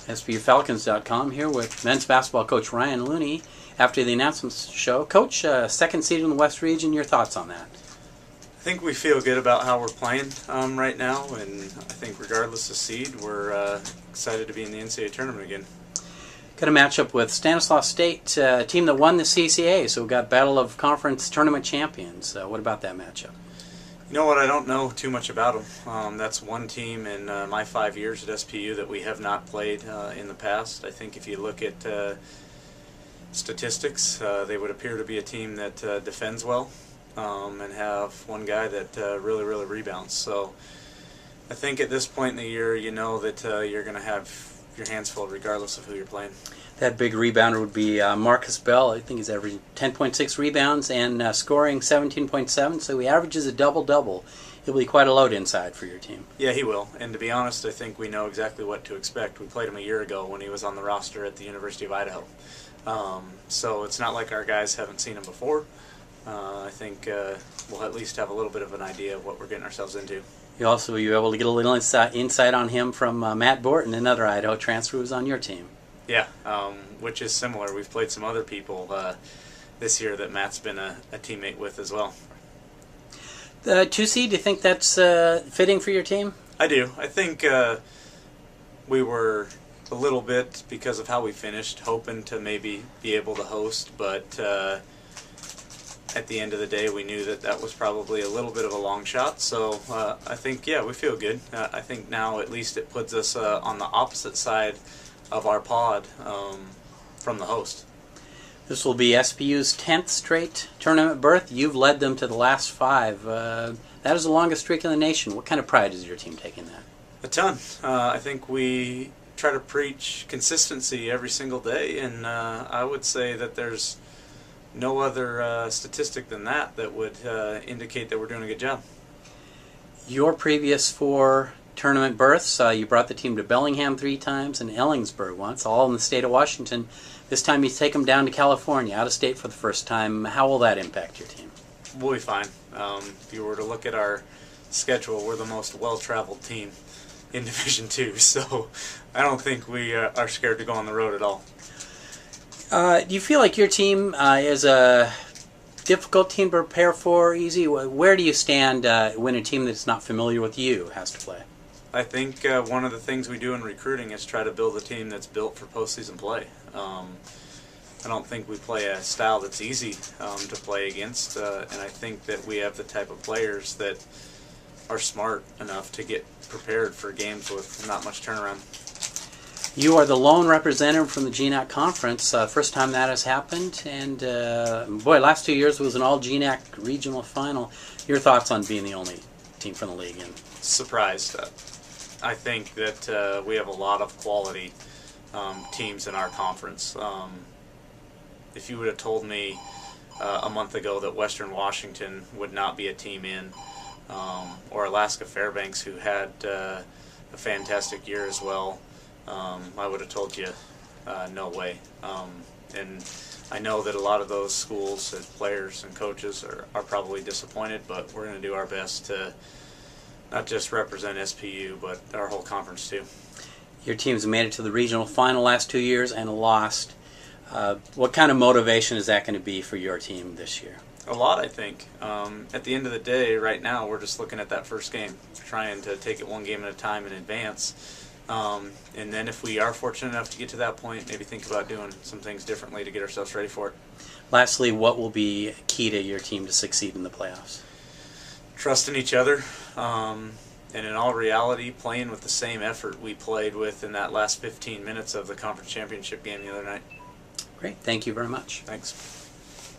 SPUFalcons.com here with men's basketball coach Ryan Looney after the announcements show. Coach, second seed in the West Region, your thoughts on that? I think we feel good about how we're playing right now, and I think regardless of seed, we're excited to be in the NCAA Tournament again. Got a matchup with Stanislaus State, a team that won the CCA, so we've got Battle of Conference Tournament Champions. What about that matchup? You know what, I don't know too much about them. That's one team in my 5 years at SPU that we have not played in the past. I think if you look at statistics, they would appear to be a team that defends well and have one guy that really rebounds. So I think at this point in the year, you know that you're going to have your hands full regardless of who you're playing. That big rebounder would be Marcus Bell. I think he's averaging 10.6 rebounds and scoring 17.7, so he averages a double-double. He'll be quite a load inside for your team. Yeah, he will. And to be honest, I think we know exactly what to expect. We played him a year ago when he was on the roster at the University of Idaho. So it's not like our guys haven't seen him before. I think we'll at least have a little bit of an idea of what we're getting ourselves into. You also were able to get a little insight on him from Matt Borton, another Idaho transfer who was on your team. Yeah, which is similar. We've played some other people this year that Matt's been a teammate with as well. The 2 seed, do you think that's fitting for your team? I do. I think we were a little bit, because of how we finished, hoping to maybe be able to host, but at the end of the day, we knew that that was probably a little bit of a long shot. So I think, yeah, we feel good. I think now at least it puts us on the opposite side of our pod from the host. This will be SPU's 10th straight tournament berth. You've led them to the last 5. That is the longest streak in the nation. What kind of pride is your team taking that? A ton. I think we try to preach consistency every single day, and I would say that there's no other statistic than that would indicate that we're doing a good job. Your previous 4 tournament berths, you brought the team to Bellingham 3 times and Ellingsburg once, all in the state of Washington. This time you take them down to California, out of state for the first time. How will that impact your team? We'll be fine. If you were to look at our schedule, we're the most well-traveled team in Division II, so I don't think we are scared to go on the road at all. Do you feel like your team is a difficult team to prepare for, easy? Where do you stand when a team that's not familiar with you has to play? I think one of the things we do in recruiting is try to build a team that's built for postseason play. I don't think we play a style that's easy to play against, and I think that we have the type of players that are smart enough to get prepared for games with not much turnaround. You are the lone representative from the GNAC Conference. First time that has happened, and boy, last 2 years was an all GNAC regional final. Your thoughts on being the only team from the league? And surprised. I think that we have a lot of quality teams in our conference. If you would have told me a month ago that Western Washington would not be a team in, or Alaska Fairbanks, who had a fantastic year as well, I would have told you no way. And I know that a lot of those schools, as players and coaches, are probably disappointed, but we're going to do our best to not just represent SPU, but our whole conference too. Your team's made it to the regional final last 2 years and lost. What kind of motivation is that going to be for your team this year? A lot, I think. At the end of the day, right now, we're just looking at that first game, trying to take it one game at a time in advance. And then if we are fortunate enough to get to that point, maybe think about doing some things differently to get ourselves ready for it. Lastly, what will be key to your team to succeed in the playoffs? Trust in each other, and in all reality, playing with the same effort we played with in that last 15 minutes of the conference championship game the other night. Great. Thank you very much. Thanks.